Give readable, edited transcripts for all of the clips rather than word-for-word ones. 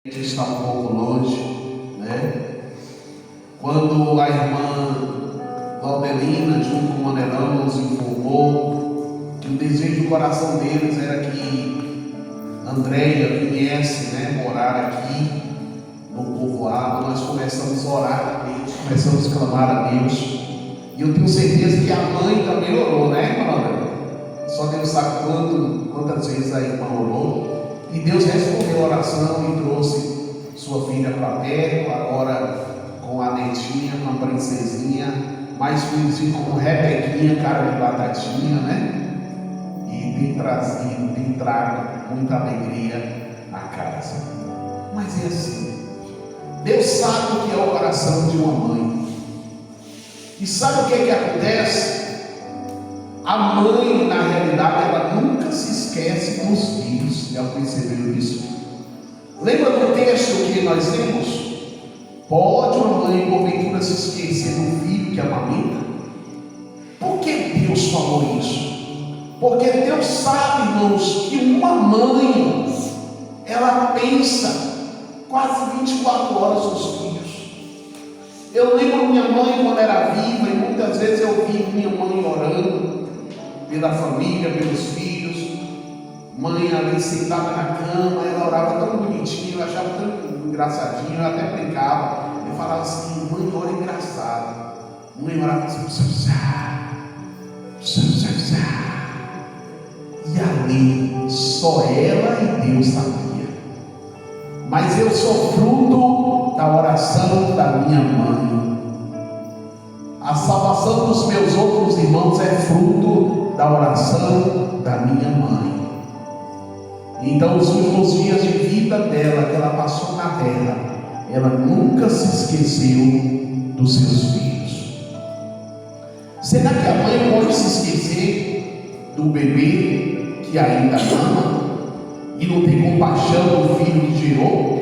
Está um pouco longe, né? Quando a irmã Valdelina, junto com o Manerão, nos informou que o desejo do coração deles era que Andréia viesse, né, morar aqui no povoado, nós começamos a orar a Deus, começamos a clamar a Deus, e eu tenho certeza que a mãe também orou, né, irmã? Só Deus sabe quantas vezes a irmã orou. E Deus respondeu a oração e trouxe sua filha para perto, agora com a netinha, com a princesinha, mais conhecido como Rebequinha, cara de batatinha, né? E tem trago muita alegria à casa. Mas é assim, Deus sabe o que é o coração de uma mãe. E sabe o que é que acontece? A mãe, na realidade, ela nunca se esquece dos filhos. Já perceberam isso? Lembra do texto que nós lemos? Pode uma mãe, porventura, se esquecer do filho que amamenta? Por que Deus falou isso? Porque Deus sabe, irmãos, que uma mãe, ela pensa quase 24 horas nos filhos. Eu lembro minha mãe quando era viva, e muitas vezes eu vi minha mãe orando pela família, pelos filhos. Mãe ali sentada na cama, ela orava tão bonitinho, eu achava tão engraçadinho, eu até brincava. Eu falava assim: mãe, ora engraçado. Mãe orava assim, e ali só ela e Deus sabia. Mas eu sou fruto da oração da minha mãe. A salvação dos meus outros irmãos é fruto da oração da minha mãe. Então, os últimos dias de vida dela, que ela passou na terra, ela nunca se esqueceu dos seus filhos. Será que a mãe pode se esquecer do bebê que ainda ama e não tem compaixão do filho que gerou?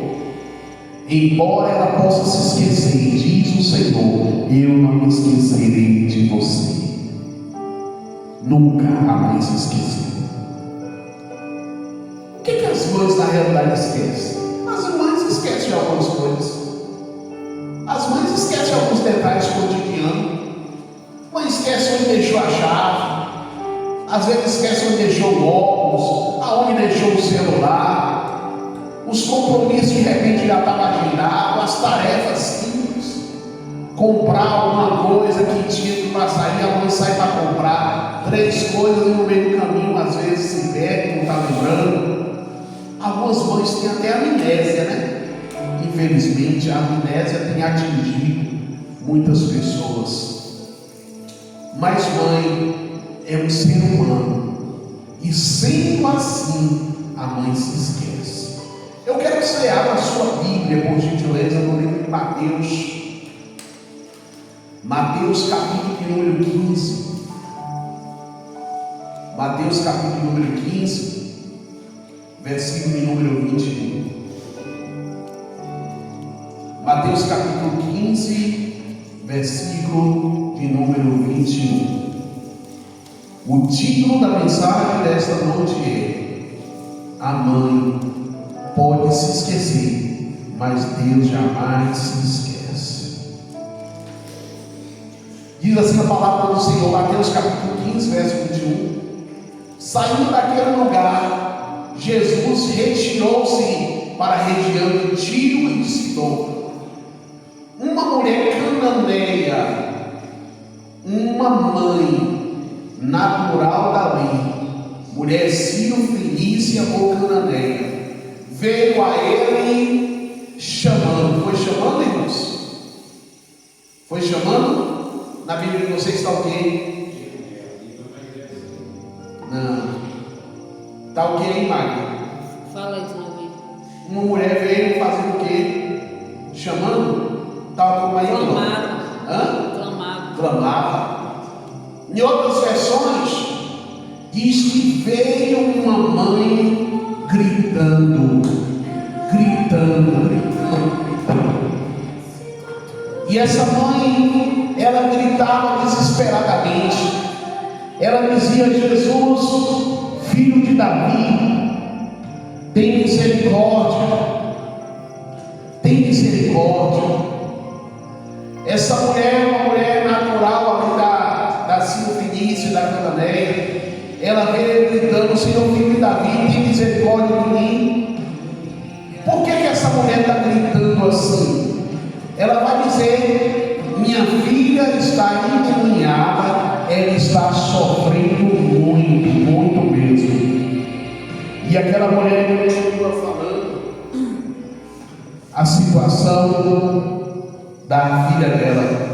Embora ela possa se esquecer, diz o Senhor: eu não me esquecerei de você. Nunca a mãe se esqueceu. O que as mães na realidade esquecem? As mães esquecem de algumas coisas. As mães esquecem alguns detalhes cotidianos. A mãe esquece onde deixou a chave. Às vezes esquece onde deixou o óculos, aonde deixou o celular. Os compromissos de repente já estavam agendados, as tarefas simples. Comprar alguma coisa que tinha que sair, a mãe sai para comprar 3 coisas e no meio do caminho às vezes se perde, não está lembrando. Algumas mães têm até amnésia, né? Infelizmente a amnésia tem atingido muitas pessoas. Mas mãe é um ser humano e sempre assim a mãe se esquece. Eu quero que você abra a sua Bíblia, por gentileza, no livro de Mateus. Mateus capítulo de número 15. Mateus capítulo de número 15, versículo de número 21. Mateus capítulo 15, versículo de número 21. O título da mensagem desta noite é: a mãe pode se esquecer, mas Deus jamais se esquece. Diz assim a palavra do Senhor, Mateus capítulo 15, verso 21. Saindo daquele lugar, Jesus retirou-se para a região de Tiro e de Sidom. Uma mulher cananeia, uma mãe natural dali, mulher sírio-fenícia ou cananeia, veio a ele chamando. Foi chamando, irmãos? Foi chamando? Na Bíblia de vocês está o quê? Não. Está o quê, hein, Magna? Fala isso na Bíblia. Uma mulher veio fazendo o quê? Chamando? Estava como aí? Clamava. Hã? Clamava. Em outras versões, diz que veio uma mãe gritando. E essa mãe, ela gritava desesperadamente. Ela dizia: Jesus, filho de Davi, tem misericórdia. misericórdia. Essa mulher é uma mulher natural ali da Sírio-Fenícia, da Cananeia. Ela veio gritando: Senhor, filho de Davi, tem misericórdia de mim. Por que essa mulher está gritando assim? Ela vai dizer: minha filha está endemoniada, ela está sofrendo muito, muito mesmo. E aquela mulher continua falando a situação da filha dela.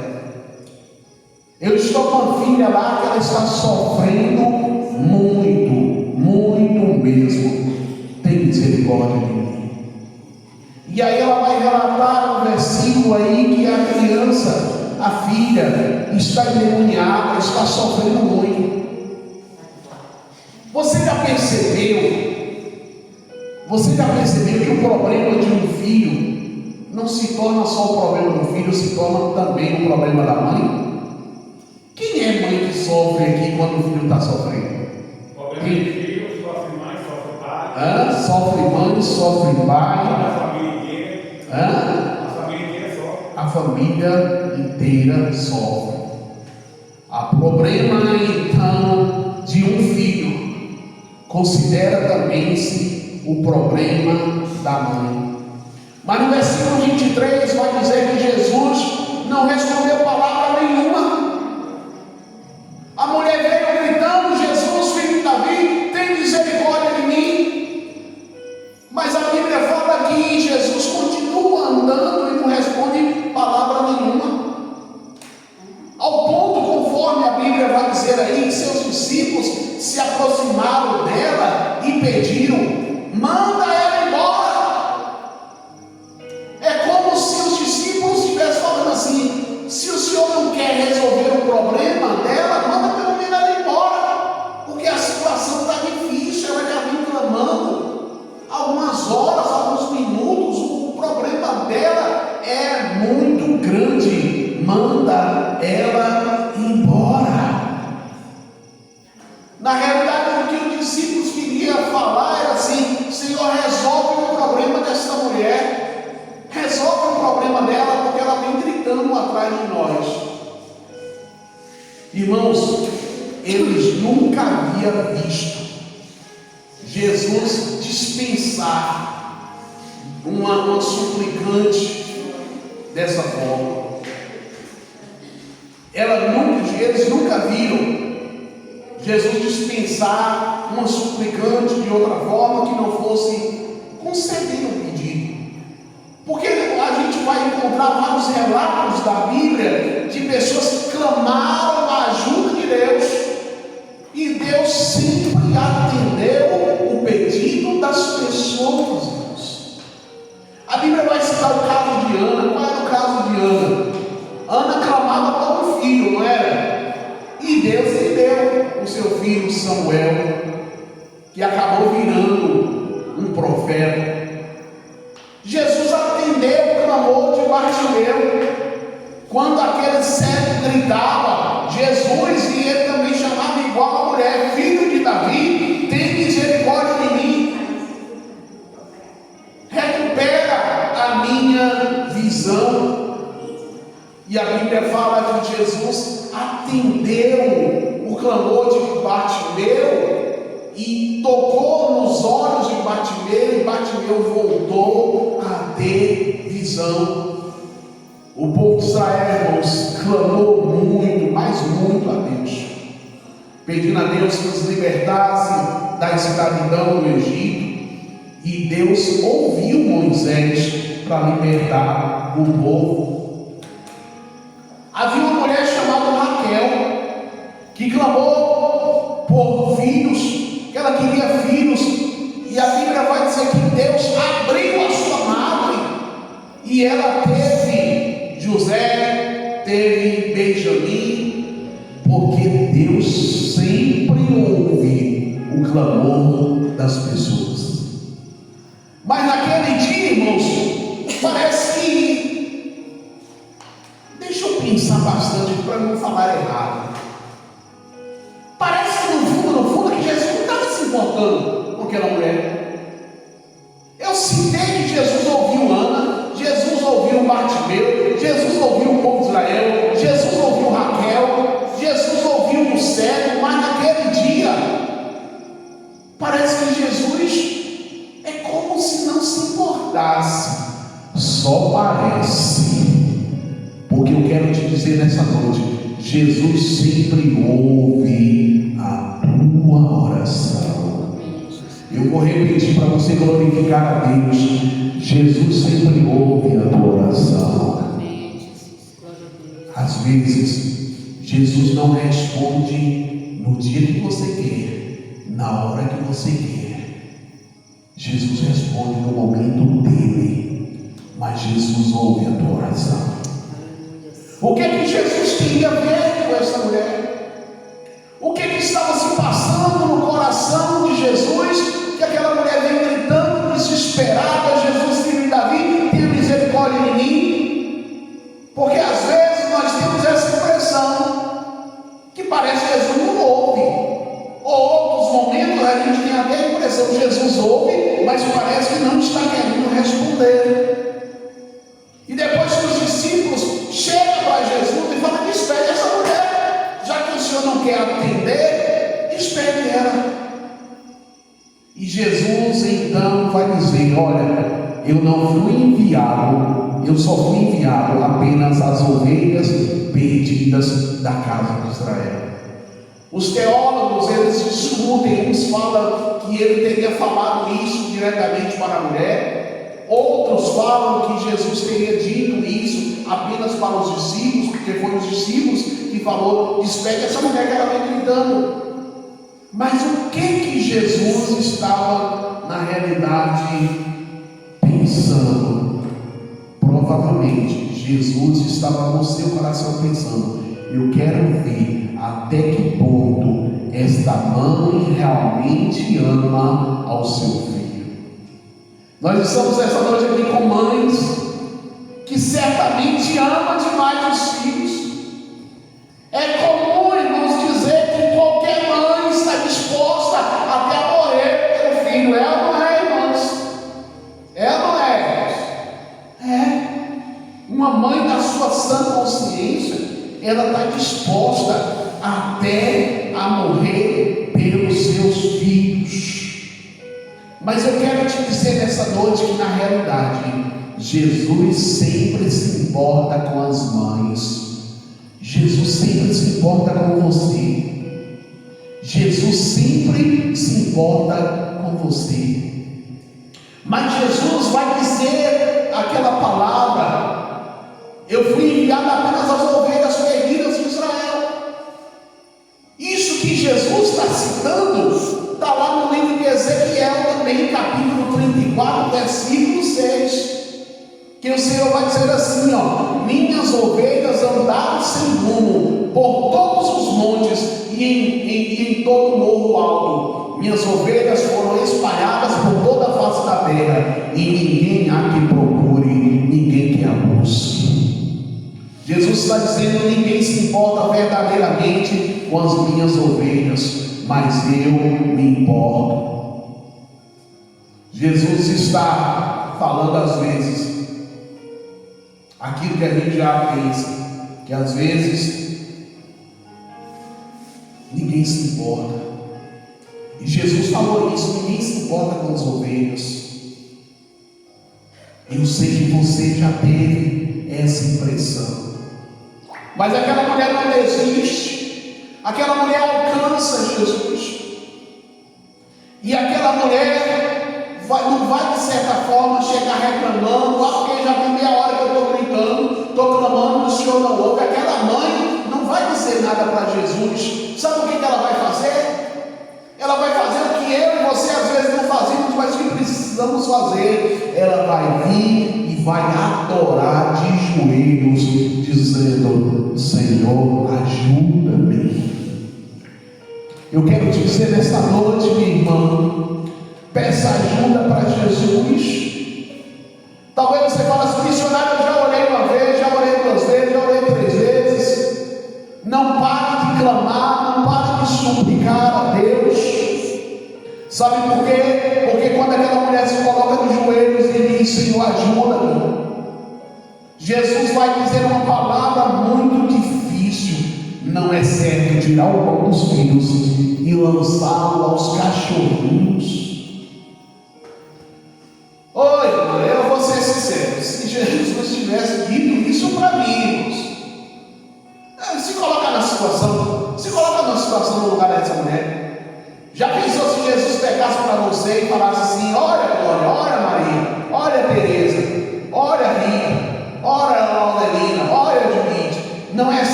Eu estou com a filha lá que ela está sofrendo muito, muito mesmo. Tem misericórdia de mim. E aí ela vai relatar um versículo aí que a criança, a filha, está endemoniada, está sofrendo muito. Você já percebeu que o problema de um filho não se torna só o problema do filho, se torna também o problema da mãe? Quem é mãe que sofre aqui quando o filho está sofrendo? Problema de filho, sofre mãe, sofre pai. Sofre mãe, sofre pai. A família inteira. A família inteira sofre. A família inteira sofre. O problema então de um filho considera também-se o problema da mãe. Mas no versículo 23 vai dizer que Jesus não respondeu palavra nenhuma. A mulher veio gritando: Jesus, filho de Davi, tem misericórdia de mim. Mas a Bíblia fala que Jesus continua andando e não responde palavra nenhuma. Ao ponto, conforme a Bíblia vai dizer aí, que seus discípulos se aproximaram dela e pediram: manda ela embora. É como se os discípulos estivessem falando assim: se o Senhor não quer resolver o problema dela, manda pelo menos ela embora, porque a situação está difícil. Ela já vem clamando algumas horas, alguns minutos. O problema dela é muito grande. Manda ela embora. Na realidade, o que os discípulos queriam falar era assim: Senhor, resolve o problema dessa mulher. Resolve o problema dela, porque ela vem gritando atrás de nós. Irmãos, eles nunca haviam visto Jesus dispensar uma suplicante dessa forma. Eles nunca viram Jesus dispensar uma suplicante de outra forma que não fosse conceder um pedido. Porque a gente vai encontrar vários relatos da Bíblia de pessoas que clamaram a ajuda de Deus, e Deus sempre atendeu o pedido das pessoas. A Bíblia vai citar o caso de Ana. Qual era o caso de Ana? Ana clamava por um filho, não era? E Deus lhe deu o seu filho Samuel, que acabou virando um profeta. Jesus atendeu o clamor de Bartimeu. Quando aquele cego gritava Jesus, e ele também chamava igual a mulher: filho de Davi, tem misericórdia de mim, recupera a minha visão. E a Bíblia fala que Jesus atendeu o clamor de Bartimeu e tocou nos olhos de Bartimeu, e Bartimeu voltou a ter visão. O povo de Israel, irmãos, clamou muito, mas muito a Deus, pedindo a Deus que os libertasse da escravidão do Egito. E Deus ouviu Moisés para libertar o povo. Havia uma mulher chamada Raquel que clamou por filhos, que ela queria filhos, e a Bíblia vai dizer que Deus abriu a sua madre e ela teve José, teve Benjamim, porque Deus sempre ouve o clamor das pessoas. Mas naquele dia, irmãos, parece que, deixa eu pensar bastante para não falar errado, parece que no fundo que Jesus não estava se importando com aquela mulher. Eu citei que Jesus ouviu Ana, Jesus ouviu Bartimeu, só parece, porque eu quero te dizer nessa noite, Jesus sempre ouve a tua oração. Eu vou repetir para você glorificar a Deus. Jesus sempre ouve a tua oração. Às vezes, Jesus não responde no dia que você quer, na hora que você quer. Jesus responde no momento dele, mas Jesus ouve a tua oração. O que é que Jesus queria ver com essa mulher? O que é que estava se passando no coração de Jesus? Que aquela mulher vem gritando, desesperada: Jesus, filho de Davi, tenha misericórdia de mim. Porque às vezes nós temos essa impressão que parece que Jesus não ouve. Ou outros momentos a gente tem até a impressão que Jesus ouve, mas parece que não está querendo responder. E depois que os discípulos chegam para Jesus e falam: despede essa mulher, já que o Senhor não quer atender, despede ela. E Jesus então vai dizer: olha, eu não fui enviado, eu só fui enviado apenas às ovelhas perdidas da casa de Israel. Os teólogos, eles discutem, uns falam que ele teria falado isso diretamente para a mulher, outros falam que Jesus teria dito isso apenas para os discípulos, porque foram os discípulos que falou: despede essa mulher que ela vem gritando. Mas o que Jesus estava na realidade pensando? Provavelmente Jesus estava no seu coração pensando: eu quero ver até que ponto esta mãe realmente ama ao seu filho. Nós estamos essa noite aqui com mães que certamente amam demais os filhos. É comum, irmãos, dizer que qualquer mãe está disposta até a morrer pelo filho. É ou não é, irmãos? É ou não é? É. Uma mãe, na sua sã consciência, ela está disposta até a morrer pelos seus filhos. Mas eu quero te dizer nessa noite que na realidade Jesus sempre se importa com as mães. Jesus sempre se importa com você. Jesus sempre se importa com você. Mas Jesus vai dizer aquela palavra: eu fui enviado apenas às ovelhas perdidas de Israel. Isso que Jesus está citando está lá no livro de Ezequiel também, capítulo 34, versículo 6. Que o Senhor vai dizer assim: ó, minhas ovelhas andaram sem rumo por todos os montes e em todo o morro alto. Minhas ovelhas foram espalhadas por toda a face da terra, e ninguém há que procure, ninguém que a busque. Jesus está dizendo: ninguém se importa verdadeiramente com as minhas ovelhas, mas eu me importo. Jesus está falando às vezes aquilo que a gente já pensa, que às vezes ninguém se importa. E Jesus falou isso: ninguém se importa com as ovelhas. Eu sei que você já teve essa impressão, mas aquela mulher não desiste, aquela mulher alcança Jesus, e aquela mulher não vai de certa forma chegar reclamando: porque já tem meia hora que eu estou gritando, estou clamando, o Senhor não ouve. Aquela mãe não vai dizer nada para Jesus. Sabe o que ela vai fazer? Ela vai fazer o que eu e você às vezes não fazemos, mas que precisamos fazer. Ela vai vir e vai adorar de joelhos, dizendo: Senhor, ajuda-me. Eu quero te dizer nesta noite, minha irmã, peça ajuda para Jesus. Talvez você fale assim: missionário, eu já orei uma vez, já orei duas vezes, já orei 3 vezes. Não pare de clamar, não pare de suplicar a Deus. Sabe por quê? Porque quando aquela mulher se coloca de joelhos e diz: Senhor, ajuda-me, Jesus vai dizer uma palavra muito difícil: não é certo tirar o pão dos filhos e lançá-lo aos cachorrinhos. Oi, você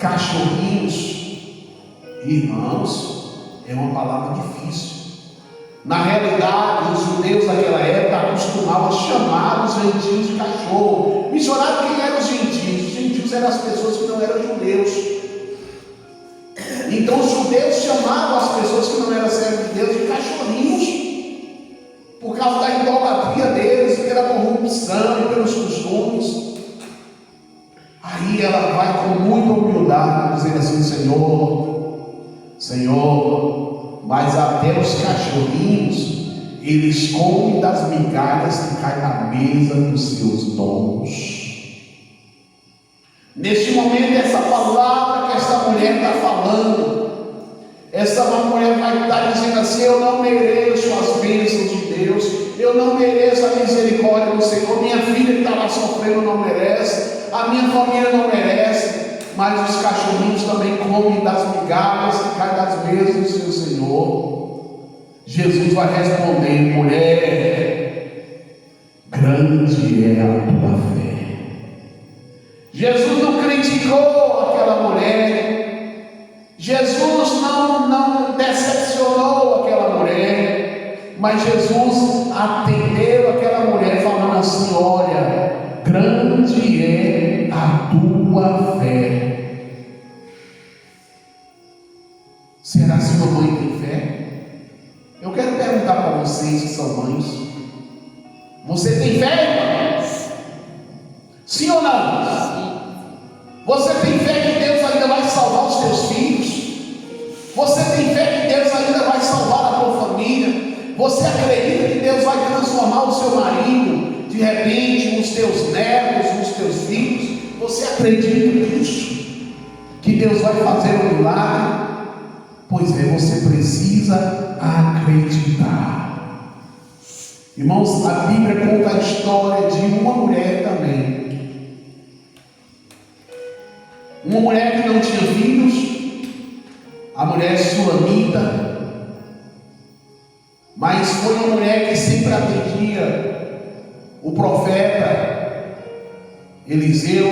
cachorrinhos. Irmãos, é uma palavra difícil. Na realidade, os judeus daquela época acostumavam chamar os gentios de cachorro. Missionário, quem eram os gentios? Os gentios eram as pessoas que não eram judeus. Então os judeus chamavam as pessoas que não eram servos de Deus de cachorrinhos, por causa da idolatria deles, pela corrupção e pelos costumes. Aí ela vai com muita humildade dizer assim: Senhor, mas até os cachorrinhos eles comem das migalhas que caem na mesa dos seus donos. Neste momento, essa palavra que essa mulher está falando, essa mulher vai estar dizendo assim: eu não mereço as bênçãos de Deus, eu não mereço a misericórdia do Senhor, minha filha que está lá sofrendo não merece, a minha família não merece, mas os cachorrinhos também comem das migalhas que caem das mesas do seu Senhor. Jesus vai responder: mulher, grande é a tua fé. Jesus não criticou aquela mulher, Jesus não decepcionou aquela mulher, mas Jesus atendeu aquela mulher falando assim: olha, grande é a tua fé. Será que sua mãe tem fé? Eu quero perguntar para vocês que são mães: você tem fé, irmãos? Sim ou não? Você tem fé que Deus ainda vai salvar os teus filhos? Você tem fé que Deus ainda vai salvar a tua família? Você acredita que Deus vai transformar o seu marido, de repente, nos teus netos, nos teus filhos? Você acredita nisso? Que Deus vai fazer um milagre? Pois é, você precisa acreditar. Irmãos, a Bíblia conta a história de uma mulher também. Uma mulher que não tinha filhos, a mulher sulamita, mas foi uma mulher que sempre atendia o profeta Eliseu.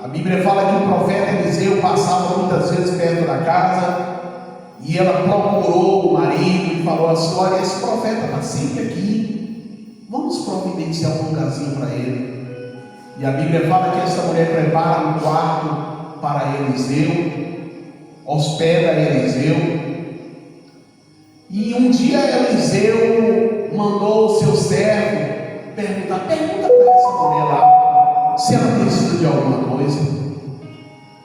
A Bíblia fala que o profeta Eliseu passava muitas vezes perto da casa, e ela procurou o marido e falou assim: olha, esse profeta está sempre aqui, vamos providenciar um lugarzinho para ele. E a Bíblia fala que essa mulher prepara um quarto para Eliseu, hospeda Eliseu. E um dia Eliseu mandou o seu servo pergunta para essa mulher lá se ela precisa de alguma coisa.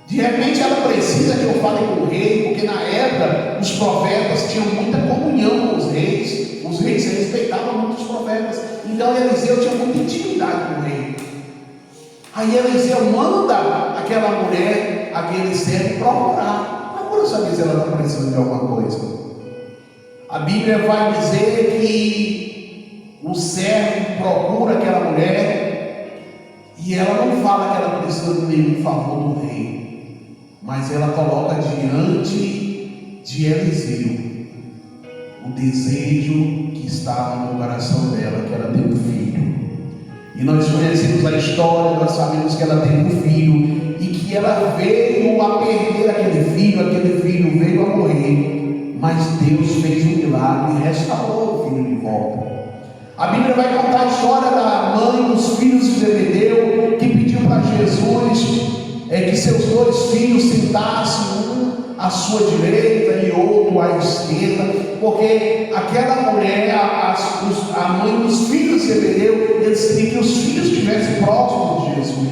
De repente ela precisa que eu fale com o rei, porque na época os profetas tinham muita comunhão com os reis respeitavam muito os profetas, então Eliseu tinha muita intimidade com o rei. Aí Eliseu manda aquela mulher, aquele servo, procura saber se ela está precisando de alguma coisa. A Bíblia vai dizer que o servo procura aquela mulher e ela não fala que ela precisa de nenhum favor do rei, mas ela coloca diante de Eliseu o desejo que estava no coração dela, que ela tem um filho. E nós conhecemos a história, nós sabemos que ela tem um filho e que ela veio a perder aquele filho veio a morrer, mas Deus fez um milagre e restaurou o filho de volta. A Bíblia vai contar a história da mãe dos filhos de Zebedeu, que pediu para Jesus que seus dois filhos sentassem, um à sua direita e outro à esquerda, porque aquela mulher, a mãe dos filhos de Zebedeu, eles queriam que os filhos estivessem próximos de Jesus.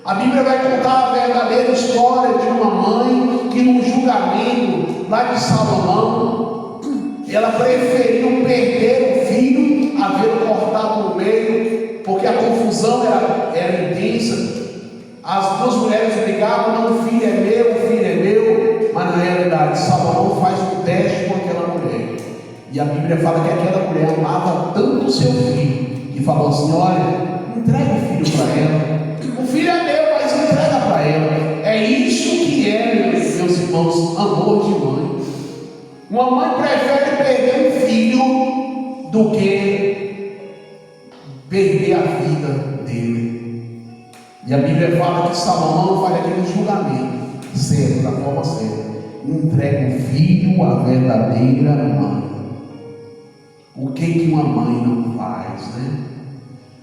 A Bíblia vai contar a verdadeira história de uma mãe que, num julgamento lá de Salomão, ela preferiu perder o filho a vê-lo cortado no meio, porque a confusão era intensa. As duas mulheres brigavam: não, o filho é meu, mas na realidade Salomão faz um teste com aquela mulher, e a Bíblia fala que aquela mulher amava tanto o seu filho, que falou assim: olha, entrega o filho para ela, o filho é meu, mas entrega para ela. É isso que é, meus irmãos, amor de mãe. Uma mãe prefere perder um filho do que perder a vida dele. E E a Bíblia fala que Salomão faz aquele julgamento certo, da forma certa. Entrega o filho à verdadeira mãe. O que uma mãe não faz, né?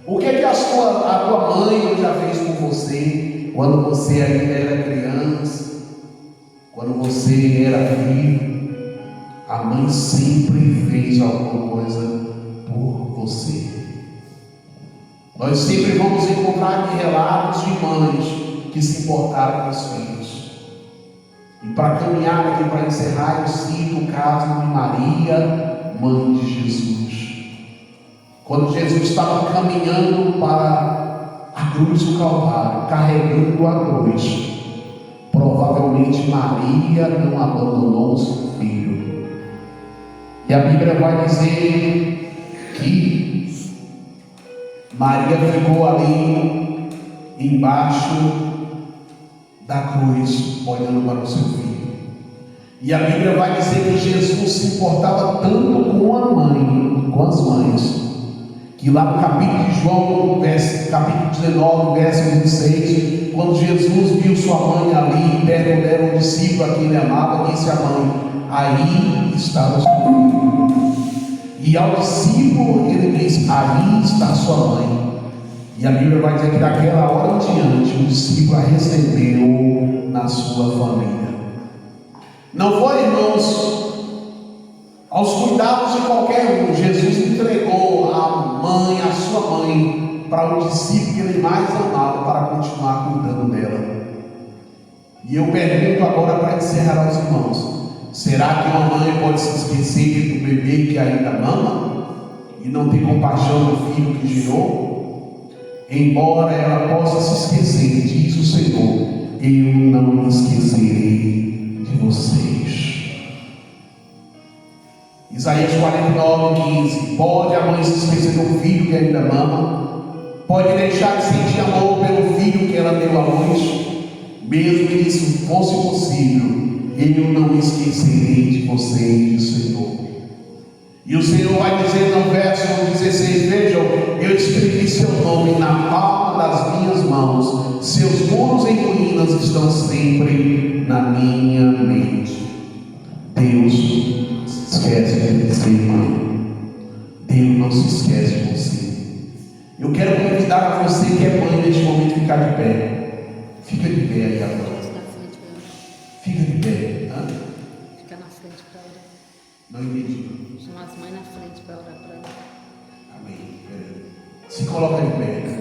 O que a tua mãe já fez por você quando você ainda era criança, quando você era filho? A mãe sempre fez alguma coisa por você. Nós sempre vamos encontrar aqui relatos de mães que se importaram com os filhos. E para caminhar aqui, para encerrar, eu cito o caso de Maria, mãe de Jesus. Quando Jesus estava caminhando para a cruz do Calvário, carregando a cruz, provavelmente Maria não abandonou o seu filho. E a Bíblia vai dizer que Maria ficou ali embaixo da cruz, olhando para o seu filho. E a Bíblia vai dizer que Jesus se importava tanto com a mãe, com as mães, que lá no capítulo de João, capítulo 19, verso 26, quando Jesus viu sua mãe ali, perto dela, um discípulo a quem ele amava, disse à mãe: aí está o seu filho. E ao discípulo ele disse: aí está sua mãe. E a Bíblia vai dizer que daquela hora em diante o discípulo a recebeu na sua família. Não foi, irmãos, aos cuidados de qualquer um. Jesus entregou a mãe, a sua mãe, para o discípulo que ele mais amava, para continuar cuidando dela. E eu pergunto agora, para encerrar aos irmãos: será que uma mãe pode se esquecer do bebê que ainda mama e não ter compaixão do filho que gerou? Embora ela possa se esquecer, diz o Senhor: eu não me esquecerei de vocês. Isaías 49:15. Pode a mãe se esquecer do filho que ainda mama? Pode deixar de sentir amor pelo filho que ela deu à luz? Mesmo que isso fosse possível, eu não me esquecerei de vocês, diz o Senhor. E o Senhor vai dizer no verso 16: vejam, eu escrevi seu nome na palma das minhas mãos, seus muros em ruínas estão sempre na minha mente. Deus se esquece de você, irmão. Deus não se esquece de você. Eu quero convidar a você que é mãe neste momento a ficar de pé. Fica de pé aí agora. Fica de pé. Fica na frente para orar. Não entendi. Chama as mães na frente para orar para ela. Amém. Se coloca de pé.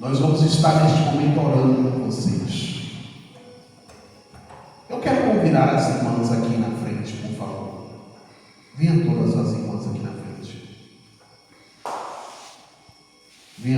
Nós vamos estar neste momento orando por vocês. Eu quero convidar as irmãs aqui